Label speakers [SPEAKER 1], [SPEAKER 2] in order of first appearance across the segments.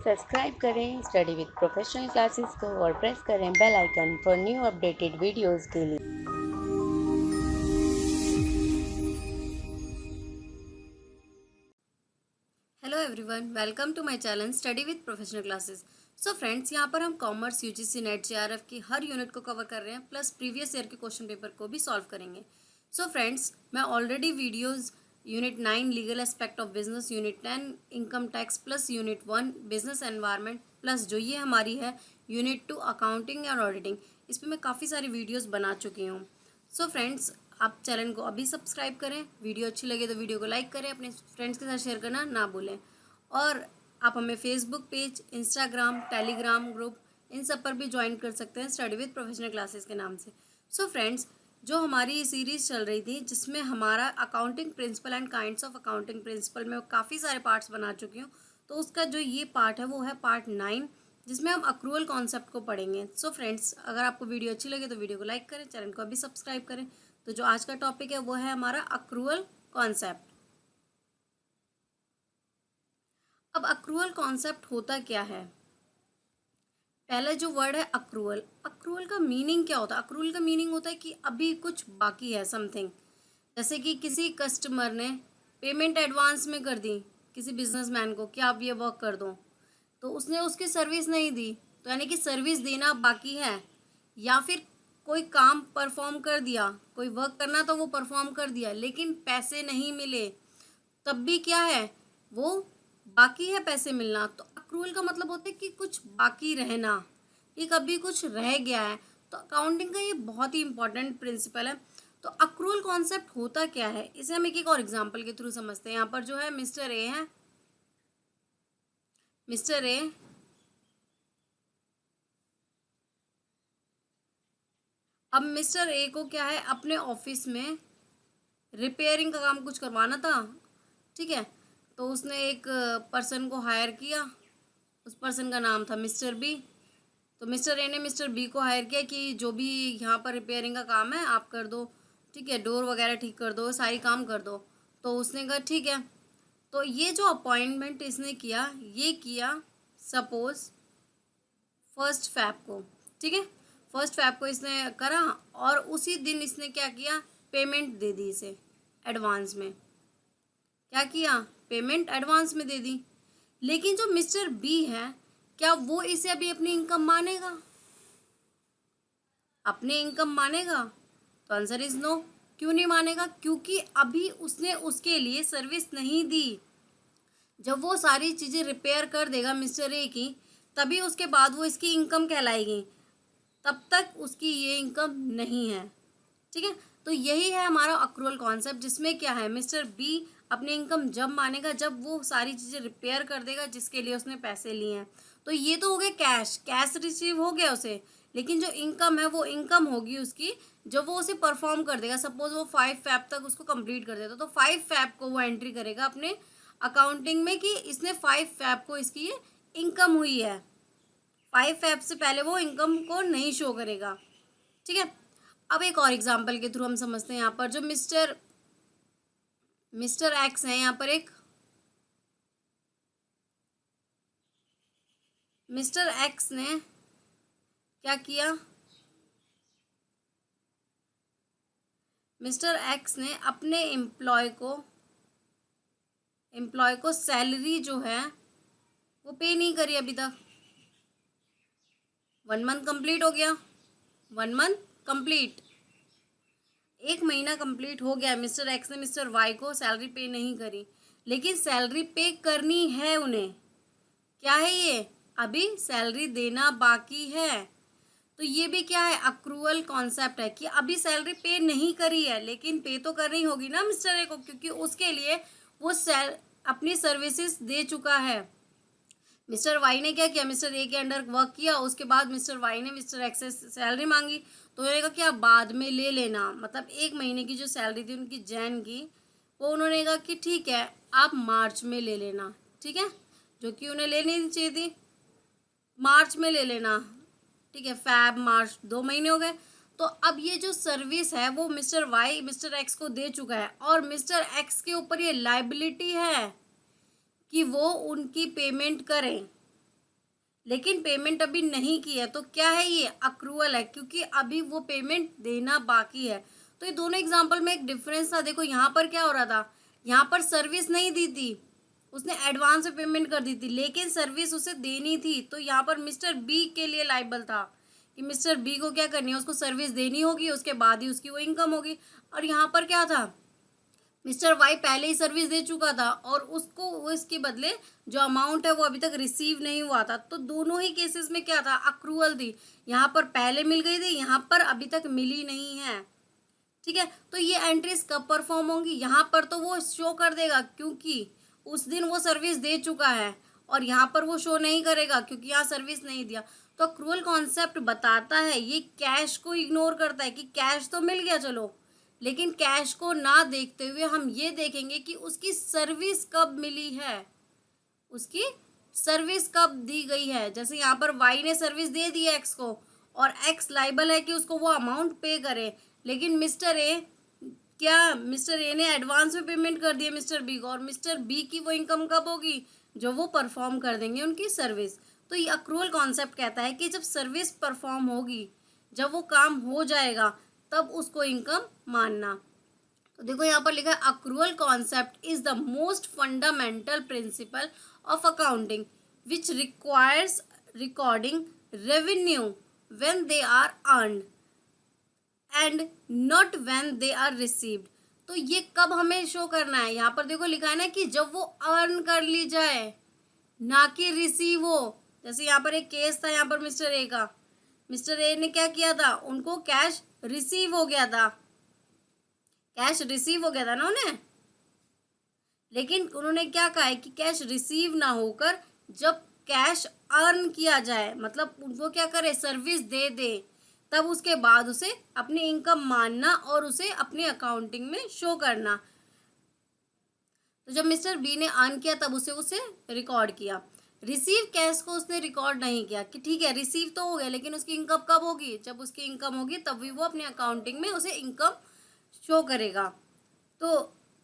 [SPEAKER 1] Subscribe करें study with professional classes को और प्रेस करें bell icon for new updated videos के लिए।
[SPEAKER 2] Hello everyone, welcome to my channel study with professional classes. So friends, यहाँ पर हम कॉमर्स, यूजीसी नेट, जेआरएफ की हर यूनिट को कवर कर रहे हैं, प्लस प्रीवियस ईयर के क्वेश्चन पेपर को भी सॉल्व करेंगे। सो फ्रेंड्स, मैं already videos unit 9 legal aspect of business, unit 10 income tax, plus unit 1 business environment, plus जो ये हमारी है यूनिट 2 अकाउंटिंग और ऑडिटिंग, इस पर मैं काफ़ी सारी वीडियोस बना चुकी हूँ। सो फ्रेंड्स, आप चैनल को अभी सब्सक्राइब करें, वीडियो अच्छी लगे तो वीडियो को लाइक करें, अपने फ्रेंड्स के साथ शेयर करना ना भूलें। और आप हमें Facebook page, Instagram, Telegram group, इन सब पर भी ज्वाइन कर सकते हैं स्टडी विद प्रोफेशनल क्लासेस के नाम से। सो फ्रेंड्स, जो हमारी सीरीज़ चल रही थी जिसमें हमारा accounting principle and kinds of accounting principle में काफ़ी सारे पार्ट्स बना चुकी हूँ, तो उसका जो ये पार्ट है वो है पार्ट 9, जिसमें हम अक्रूवल कॉन्सेप्ट को पढ़ेंगे। सो फ्रेंड्स, अगर आपको वीडियो अच्छी लगे तो वीडियो को लाइक करें, चैनल को अभी सब्सक्राइब करें। तो जो आज का टॉपिक है वो है हमारा अक्रूवल कॉन्सेप्ट। अब अक्रूवल कॉन्सेप्ट होता क्या है? पहला जो वर्ड है अक्रूवल, अक्रूवल का मीनिंग क्या होता है? अक्रूवल का मीनिंग होता है कि अभी कुछ बाकी है, समथिंग। जैसे कि किसी कस्टमर ने पेमेंट एडवांस में कर दी किसी बिजनेसमैन को कि आप ये वर्क कर दो, तो उसने उसकी सर्विस नहीं दी, तो यानी कि सर्विस देना बाकी है। या फिर कोई काम परफॉर्म कर दिया, कोई वर्क करना तो वो परफॉर्म कर दिया, लेकिन पैसे नहीं मिले, तब भी क्या है, वो बाकी है पैसे मिलना। तो अक्रूवल का मतलब होता है कि कुछ बाकी रहना, कि कभी कुछ रह गया है। तो अकाउंटिंग का ये बहुत ही इंपॉर्टेंट प्रिंसिपल है। तो अक्रूवल कॉन्सेप्ट होता क्या है, इसे हम एक और एग्जांपल के थ्रू समझते हैं। यहाँ पर जो है मिस्टर ए है, मिस्टर ए अब मिस्टर ए को क्या है, अपने ऑफिस में रिपेयरिंग का काम कुछ करवाना था, ठीक है। तो उसने एक पर्सन को हायर किया, उस पर्सन का नाम था मिस्टर बी। तो मिस्टर ए ने मिस्टर बी को हायर किया कि जो भी यहाँ पर रिपेयरिंग का काम है आप कर दो, ठीक है, डोर वगैरह ठीक कर दो, सारी काम कर दो। तो उसने कहा ठीक है। तो ये जो अपॉइंटमेंट इसने किया, ये किया सपोज 1 फैब को, ठीक है। 1 फैब को इसने करा, और उसी दिन इसने क्या किया, पेमेंट दे दी इसे एडवांस में। क्या किया, पेमेंट एडवांस में दे दी। लेकिन जो मिस्टर बी है, क्या वो इसे अभी अपनी इनकम मानेगा? अपने इनकम मानेगा? तो आंसर इज नो। क्यों नहीं मानेगा? क्योंकि अभी उसने उसके लिए सर्विस नहीं दी। जब वो सारी चीज़ें रिपेयर कर देगा मिस्टर ए की, तभी उसके बाद वो इसकी इनकम कहलाएगी, तब तक उसकी ये इनकम नहीं है, ठीक है। तो यही है हमारा अक्रूवल कॉन्सेप्ट, जिसमें क्या है, मिस्टर बी अपनी इनकम जब मानेगा जब वो सारी चीज़ें रिपेयर कर देगा जिसके लिए उसने पैसे लिए हैं। तो ये तो हो गया कैश, कैश रिसीव हो गया उसे, लेकिन जो इनकम है वो इनकम होगी उसकी जब वो उसे परफॉर्म कर देगा। सपोज वो 5 फैब तक उसको कंप्लीट कर देता, तो 5 फैब को वो एंट्री करेगा अपने अकाउंटिंग में कि इसने 5 फैब को इसकी ये इनकम हुई है। 5 फैब से पहले वो इनकम को नहीं शो करेगा, ठीक है। अब एक और एग्जांपल के थ्रू हम समझते हैं। यहाँ पर जो मिस्टर एक्स है, यहाँ पर एक मिस्टर एक्स ने क्या किया, मिस्टर एक्स ने अपने एम्प्लॉय को सैलरी जो है वो पे नहीं करी अभी तक। 1 मंथ कंप्लीट हो गया, 1 मंथ कंप्लीट, 1 महीना कंप्लीट हो गया, मिस्टर एक्स ने मिस्टर वाई को सैलरी पे नहीं करी, लेकिन सैलरी पे करनी है उन्हें। क्या है ये, अभी सैलरी देना बाकी है। तो ये भी क्या है, अक्रूवल कॉन्सेप्ट है कि अभी सैलरी पे नहीं करी है, लेकिन पे तो करनी होगी ना मिस्टर ए को, क्योंकि उसके लिए वो अपनी सर्विसेज दे चुका है। मिस्टर वाई ने क्या किया, मिस्टर ए के अंडर वर्क किया, उसके बाद मिस्टर वाई ने मिस्टर एक्स से सैलरी मांगी, तो उन्होंने कहा कि आप बाद में ले लेना। मतलब 1 महीने की जो सैलरी थी उनकी जैन की, वो उन्होंने कहा कि ठीक है आप मार्च में ले लेना, ठीक है, जो कि उन्हें लेनी चाहिए थी, मार्च में ले लेना, ठीक है। फैब मार्च 2 महीने हो गए। तो अब ये जो सर्विस है वो मिस्टर वाई मिस्टर एक्स को दे चुका है, और मिस्टर एक्स के ऊपर ये लाइबिलिटी है कि वो उनकी पेमेंट करें, लेकिन पेमेंट अभी नहीं की है, तो क्या है ये अक्रूवल है, क्योंकि अभी वो पेमेंट देना बाकी है। तो ये दोनों एग्जाम्पल में एक डिफरेंस था। देखो यहाँ पर क्या हो रहा था, यहाँ पर सर्विस नहीं दी थी, उसने एडवांस में पेमेंट कर दी थी, लेकिन सर्विस उसे देनी थी। तो यहाँ पर मिस्टर बी के लिए लायबल था कि मिस्टर बी को क्या करनी है, उसको सर्विस देनी होगी, उसके बाद ही उसकी वो इनकम होगी। और यहाँ पर क्या था, मिस्टर वाई पहले ही सर्विस दे चुका था और उसको वो इसके बदले जो अमाउंट है वो अभी तक रिसीव नहीं हुआ था। तो दोनों ही केसेस में क्या था, अक्रूवल थी। यहाँ पर पहले मिल गई थी, यहाँ पर अभी तक मिली नहीं है। ठीक है, तो ये एंट्रीज कब परफॉर्म होंगी, यहाँ पर तो वो शो कर देगा क्योंकि उस दिन वो सर्विस दे चुका है, और यहाँ पर वो शो नहीं करेगा क्योंकि यहाँ सर्विस नहीं दिया। तो अक्रूवल कॉन्सेप्ट बताता है, ये कैश को इग्नोर करता है कि कैश तो मिल गया चलो, लेकिन कैश को ना देखते हुए हम ये देखेंगे कि उसकी सर्विस कब मिली है, उसकी सर्विस कब दी गई है। जैसे यहाँ पर वाई ने सर्विस दे दी है एक्स को, और एक्स लाइबल है कि उसको वो अमाउंट पे करे, लेकिन मिस्टर ए ने एडवांस में पेमेंट कर दिया मिस्टर बी को, और मिस्टर बी की वो इनकम कब होगी, जो वो परफॉर्म कर देंगे उनकी सर्विस। तो ये अक्रूवल कॉन्सेप्ट कहता है कि जब सर्विस परफॉर्म होगी, जब वो काम हो जाएगा, तब उसको इनकम मानना। तो देखो यहाँ पर लिखा है, accrual concept is the most fundamental principle of accounting which requires recording revenue when they are earned and not when they are received. तो ये कब हमें शो करना है, यहाँ पर देखो लिखा है ना कि जब वो अर्न कर ली जाए, ना कि रिसीव हो। जैसे यहाँ पर एक केस था, यहाँ पर मिस्टर ए का, मिस्टर ए ने क्या किया था, उनको कैश रिसीव हो गया था, कैश रिसीव हो गया था ना उन्हें, लेकिन उन्होंने क्या कहा है कि कैश रिसीव ना होकर जब कैश अर्न किया जाए, मतलब उनको क्या करे, सर्विस दे दे, तब उसके बाद उसे अपनी इनकम मानना और उसे अपनी अकाउंटिंग में शो करना। तो जब मिस्टर बी ने अर्न किया तब उसे रिकॉर्ड किया। रिसीव कैश को उसने रिकॉर्ड नहीं किया कि ठीक है रिसीव तो हो गया, लेकिन उसकी इनकम कब होगी, जब उसकी इनकम होगी तब भी वो अपनी अकाउंटिंग में उसे इनकम शो करेगा। तो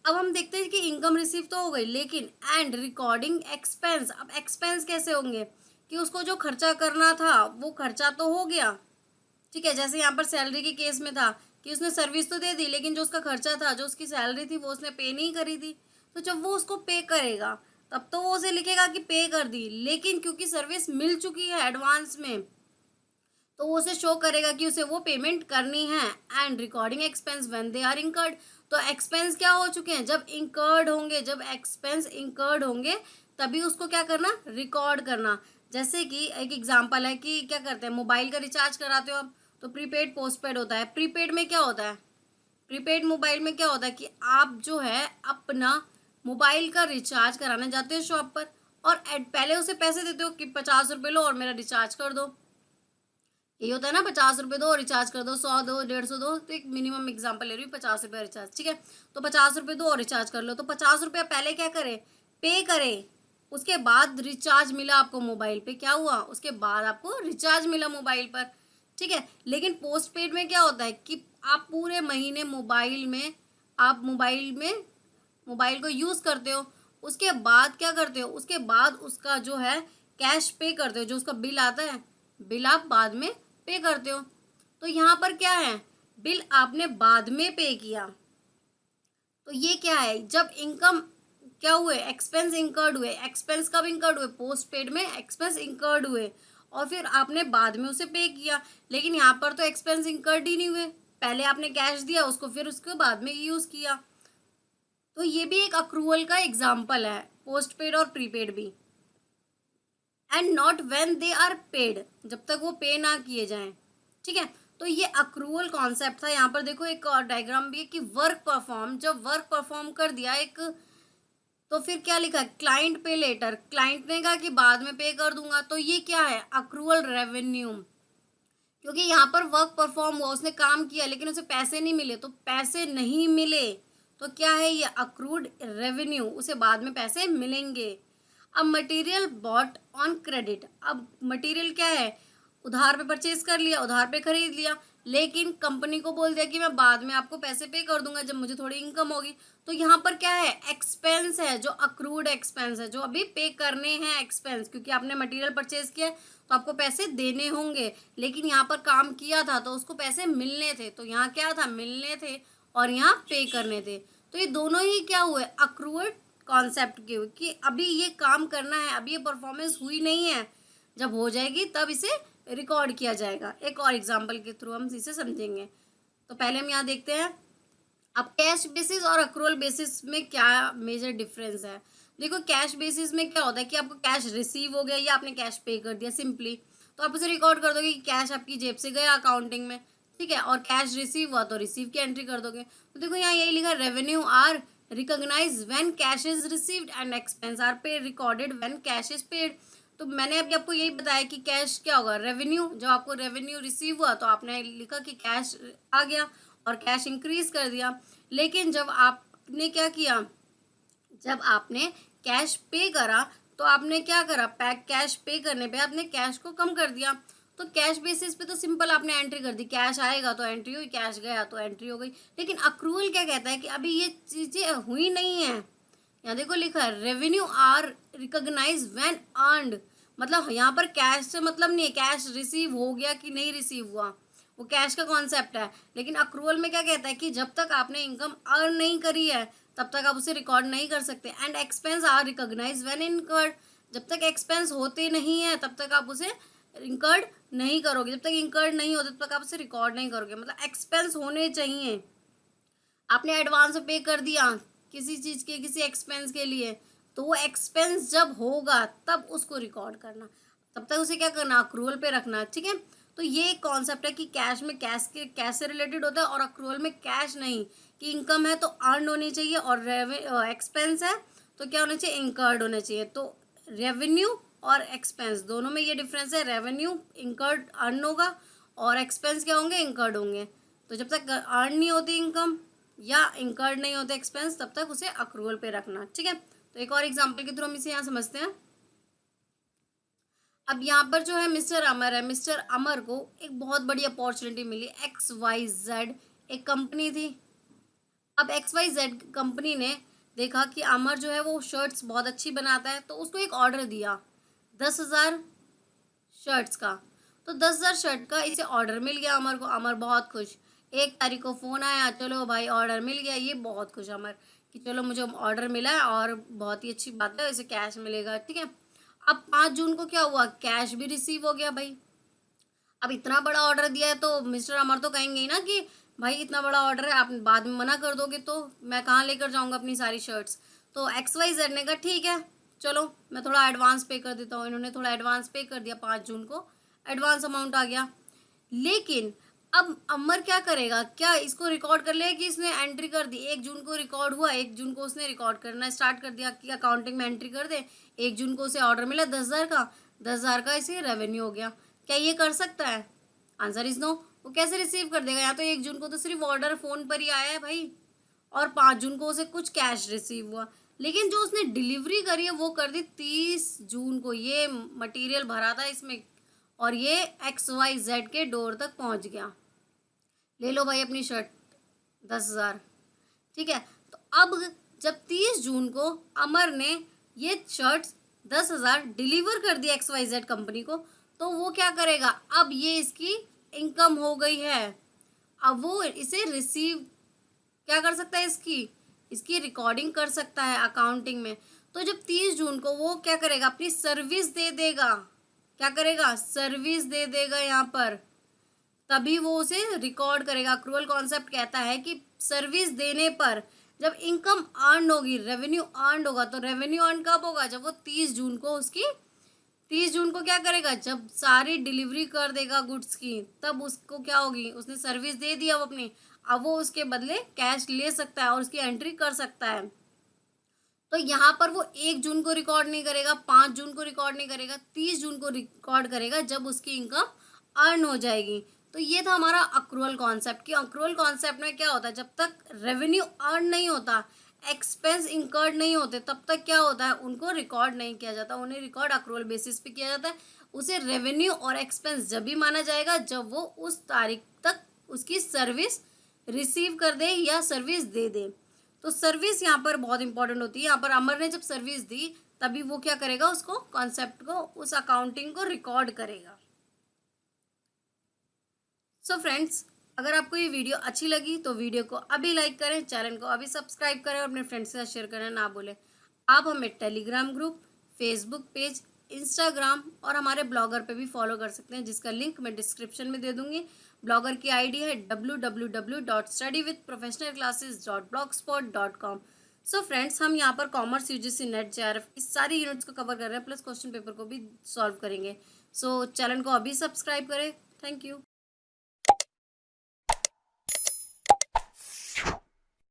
[SPEAKER 2] अब हम देखते हैं कि इनकम रिसीव तो हो गई, लेकिन एंड रिकॉर्डिंग एक्सपेंस, अब एक्सपेंस कैसे होंगे कि उसको जो खर्चा करना था वो खर्चा तो हो गया। ठीक है, जैसे यहाँ पर सैलरी के केस में था कि उसने सर्विस तो दे दी, लेकिन जो उसका खर्चा था, जो उसकी सैलरी थी, वो उसने पे नहीं करी थी। तो जब वो उसको पे करेगा तब तो वो उसे लिखेगा कि पे कर दी, लेकिन क्योंकि सर्विस मिल चुकी है एडवांस में, तो वो उसे शो करेगा कि उसे वो पेमेंट करनी है। And recording expense when they are incurred, तो एक्सपेंस क्या हो चुके हैं, जब इंकर्ड होंगे, जब एक्सपेंस इंकर्ड होंगे तभी उसको क्या करना, रिकॉर्ड करना। जैसे कि एक एग्जांपल है कि क्या करते हैं, मोबाइल का रिचार्ज कराते हो आप, तो प्रीपेड पोस्टपेड होता है। प्रीपेड में क्या होता है, प्रीपेड मोबाइल में क्या होता है कि आप जो है अपना मोबाइल का रिचार्ज कराने जाते हो शॉप पर, और पहले उसे पैसे देते हो कि 50 रुपये लो और मेरा रिचार्ज कर दो। यही होता है ना, 50 रुपये दो और रिचार्ज कर दो, 100 दो, 150 दो। तो एक मिनिमम एग्जांपल ले रही हूँ, 50 रुपये रिचार्ज, ठीक है। तो 50 रुपये दो और रिचार्ज कर लो। तो 50 रुपया पहले क्या करे, पे करे, उसके बाद रिचार्ज मिला आपको मोबाइल पे, क्या हुआ, उसके बाद आपको रिचार्ज मिला मोबाइल पर। ठीक है, लेकिन पोस्ट पेड में क्या होता है कि आप पूरे महीने मोबाइल को यूज़ करते हो, उसके बाद क्या करते हो, उसके बाद उसका जो है कैश पे करते हो, जो उसका बिल आता है, बिल आप बाद में पे करते हो। तो यहाँ पर क्या है, बिल आपने बाद में पे किया। तो ये क्या है, जब इनकम क्या हुए, एक्सपेंस इंकर्ड हुए। एक्सपेंस कब इंकर्ड हुए, पोस्ट पेड में एक्सपेंस इंकर्ड हुए, और फिर आपने बाद में उसे पे किया। लेकिन यहाँ पर तो एक्सपेंस इंकर्ड ही नहीं हुए, पहले आपने कैश दिया उसको, फिर उसको बाद में यूज़ किया। तो ये भी एक अक्रूवल का एग्जाम्पल है, पोस्ट पेड और प्रीपेड भी। And not when they are paid, जब तक वो पे ना किए जाएं। ठीक है, तो ये अक्रूवल कॉन्सेप्ट था। यहाँ पर देखो एक और डायग्राम भी है कि वर्क परफॉर्म, जब वर्क परफॉर्म कर दिया एक, तो फिर क्या लिखा है, क्लाइंट पे लेटर, क्लाइंट ने कहा कि बाद में पे कर दूंगा। तो ये क्या है, अक्रूवल रेवेन्यू, क्योंकि यहाँ पर वर्क परफॉर्म हुआ, उसने काम किया लेकिन उसे पैसे नहीं मिले। तो पैसे नहीं मिले तो क्या है, ये अक्रूड रेवेन्यू, उसे बाद में पैसे मिलेंगे। अब मटेरियल बॉट ऑन क्रेडिट, अब मटेरियल क्या है, उधार पे परचेज कर लिया, उधार पे खरीद लिया, लेकिन कंपनी को बोल दिया कि मैं बाद में आपको पैसे पे कर दूंगा जब मुझे थोड़ी इनकम होगी। तो यहाँ पर क्या है, एक्सपेंस है, जो अक्रूड एक्सपेंस है, जो अभी पे करने हैं एक्सपेंस, क्योंकि आपने मटेरियल परचेज किया है तो आपको पैसे देने होंगे, लेकिन यहाँ पर काम किया था तो उसको पैसे मिलने थे, तो यहाँ क्या था, मिलने थे और यहाँ पे करने थे। तो ये दोनों ही क्या हुए, अक्रूड कॉन्सेप्ट के हुए कि अभी ये काम करना है, अभी ये परफॉर्मेंस हुई नहीं है, जब हो जाएगी तब इसे रिकॉर्ड किया जाएगा। एक और एग्जाम्पल के थ्रू हम इसे समझेंगे। तो पहले हम यहाँ देखते हैं, अब कैश बेसिस और अक्रूवल बेसिस में क्या मेजर डिफरेंस है। देखो कैश बेसिस में क्या होता है कि आपको कैश रिसीव हो गया या आपने कैश पे कर दिया सिंपली, तो आप उसे रिकॉर्ड कर दोगे कि कैश आपकी जेब से गया अकाउंटिंग में, ठीक है, और कैश रिसीव हुआ तो रिसीव की एंट्री कर दोगे। तो देखो यहाँ यही लिखा, revenue are recognise when cash is received and expense are paid recorded when cash is paid. तो मैंने अभी आपको यही बताया कि कैश क्या होगा, रेवेन्यू। जब आपको रेवेन्यू रिसीव हुआ तो आपने लिखा कि कैश आ गया और कैश इंक्रीज कर दिया। लेकिन जब आपने क्या किया, जब आपने कैश पे करा तो आपने क्या करा, कैश पे करने पे आपने कैश को कम कर दिया। तो कैश बेसिस पे तो सिंपल आपने एंट्री कर दी, कैश आएगा तो एंट्री हुई, कैश गया तो एंट्री हो गई। लेकिन अक्रूवल क्या कहता है कि अभी ये चीज़ें हुई नहीं है। यहाँ देखो लिखा है, revenue are recognise when earned, मतलब यहाँ पर कैश से मतलब नहीं है कैश रिसीव हो गया कि नहीं रिसीव हुआ, वो कैश का कॉन्सेप्ट है। लेकिन अक्रूवल में क्या कहता है कि जब तक आपने इनकम अर्न नहीं करी है तब तक आप उसे रिकॉर्ड नहीं कर सकते। And expense are recognise when incurred, जब तक एक्सपेंस होते नहीं है तब तक आप उसे इंकर्ड नहीं करोगे, जब तक इंकर्ड नहीं होते तब तक आप उसे रिकॉर्ड नहीं करोगे। मतलब एक्सपेंस होने चाहिए, आपने एडवांस पे कर दिया किसी चीज़ के, किसी एक्सपेंस के लिए, तो वो एक्सपेंस जब होगा तब उसको रिकॉर्ड करना, तब तक उसे क्या करना, अक्रूवल पे रखना, ठीक है। तो ये एक कॉन्सेप्ट है कि कैश में कैश से रिलेटेड होता है और अक्रूवल में कैश नहीं, कि इनकम है तो अर्न होनी चाहिए और एक्सपेंस है तो क्या होना चाहिए, इंकर्ड होना चाहिए। तो रेवेन्यू और एक्सपेंस दोनों में ये डिफरेंस है, रेवेन्यू इंकर्ड अर्न होगा और एक्सपेंस क्या होंगे, इंकर्ड होंगे। तो जब तक अर्न नहीं होती इनकम या इंकर्ड नहीं होते एक्सपेंस तब तक उसे अक्रूवल पे रखना, ठीक है। तो एक और एग्जांपल के थ्रू हम इसे यहाँ समझते हैं। अब यहाँ पर जो है मिस्टर अमर है, मिस्टर अमर को एक बहुत बड़ी अपॉर्चुनिटी मिली, XYZ एक कंपनी थी। अब XYZ कंपनी ने देखा कि अमर जो है वो शर्ट्स बहुत अच्छी बनाता है, तो उसको एक ऑर्डर दिया 10,000 शर्ट्स का। तो 10,000 शर्ट का इसे ऑर्डर मिल गया अमर को, अमर बहुत खुश। 1 तारीख को फ़ोन आया, चलो भाई ऑर्डर मिल गया, ये बहुत खुश अमर कि चलो मुझे ऑर्डर मिला है और बहुत ही अच्छी बात है, इसे कैश मिलेगा, ठीक है। अब 5 जून को क्या हुआ, कैश भी रिसीव हो गया भाई। अब इतना बड़ा ऑर्डर दिया है तो मिस्टर अमर तो कहेंगे ही ना कि भाई इतना बड़ा ऑर्डर है, आप बाद में मना कर दोगे तो मैं कहाँ लेकर जाऊँगा अपनी सारी शर्ट्स। तो XYZ ने कहा ठीक है चलो मैं थोड़ा एडवांस पे कर देता हूँ। इन्होंने थोड़ा एडवांस पे कर दिया, 5 जून को एडवांस अमाउंट आ गया। लेकिन अब अमर क्या करेगा, क्या इसको रिकॉर्ड कर लेगा कि इसने एंट्री कर दी, 1 जून को रिकॉर्ड हुआ, 1 जून को उसने रिकॉर्ड करना स्टार्ट कर दिया कि अकाउंटिंग में एंट्री कर दे। 1 जून को उसे ऑर्डर मिला 10,000 का, 10,000 का इसे रेवेन्यू हो गया। क्या ये कर सकता है, आंसर इज नो। वो कैसे रिसीव कर देगा, यहाँ तो 1 जून को तो सिर्फ ऑर्डर फोन पर ही आया है भाई, और 5 जून को उसे कुछ कैश रिसीव हुआ। लेकिन जो उसने डिलीवरी करी है वो कर दी 30 जून को, ये मटेरियल भरा था इसमें और ये XYZ के डोर तक पहुंच गया। ले लो भाई अपनी शर्ट 10,000, ठीक है। तो अब जब 30 जून को अमर ने ये शर्ट 10,000 डिलीवर कर दिया XYZ कंपनी को, तो वो क्या करेगा, अब ये इसकी इनकम हो गई है। अब वो इसे रिसीव क्या कर सकता है, इसकी रिकॉर्डिंग कर सकता है अकाउंटिंग में। तो जब 30 जून को वो क्या करेगा, अपनी सर्विस दे देगा, क्या करेगा, सर्विस दे देगा यहाँ पर, तभी वो उसे रिकॉर्ड करेगा। अक्रूवल कॉन्सेप्ट कहता है कि सर्विस देने पर जब इनकम अर्न होगी, रेवेन्यू अर्न होगा, तो रेवेन्यू अर्न कब होगा, जब वो 30 जून को उसकी 30 जून को क्या करेगा, जब सारी डिलीवरी कर देगा गुड्स की, तब उसको क्या होगी, उसने सर्विस दे दिया वो अपनी, अब वो उसके बदले कैश ले सकता है और उसकी एंट्री कर सकता है। तो यहाँ पर वो 1 जून को रिकॉर्ड नहीं करेगा, 5 जून को रिकॉर्ड नहीं करेगा, 30 जून को रिकॉर्ड करेगा जब उसकी इनकम अर्न हो जाएगी। तो ये था हमारा अक्रूवल कॉन्सेप्ट कि अक्रूवल कॉन्सेप्ट में क्या होता है, जब तक रेवेन्यू अर्न नहीं होता, एक्सपेंस इंकर्ड नहीं होते, तब तक क्या होता है, उनको रिकॉर्ड नहीं किया जाता, उन्हें रिकॉर्ड अक्रूवल बेसिस पे किया जाता है। उसे रेवेन्यू और एक्सपेंस जब भी माना जाएगा जब वो उस तारीख तक उसकी सर्विस रिसीव कर दे या सर्विस दे दे। तो सर्विस यहाँ पर बहुत इंपॉर्टेंट होती है। यहाँ पर अमर ने जब सर्विस दी तभी वो क्या करेगा, उसको कॉन्सेप्ट को, उस अकाउंटिंग को रिकॉर्ड करेगा। सो फ्रेंड्स, अगर आपको ये वीडियो अच्छी लगी तो वीडियो को अभी लाइक करें, चैनल को अभी सब्सक्राइब करें और अपने फ्रेंड्स के साथ शेयर करना ना भूलें। आप हमें Telegram group, Facebook page, Instagram और हमारे ब्लॉगर पे भी फॉलो कर सकते हैं, जिसका लिंक मैं डिस्क्रिप्शन में दे दूंगी। ब्लॉगर की आईडी है www.studywithprofessionalclasses.blogspot.com। सो फ्रेंड्स, हम यहाँ पर कॉमर्स, यूजीसी नेट, जेआरएफ इस सारी यूनिट्स को कवर कर रहे हैं, प्लस क्वेश्चन पेपर को भी सॉल्व करेंगे। सो चैनल को अभी सब्सक्राइब करें। Thank you.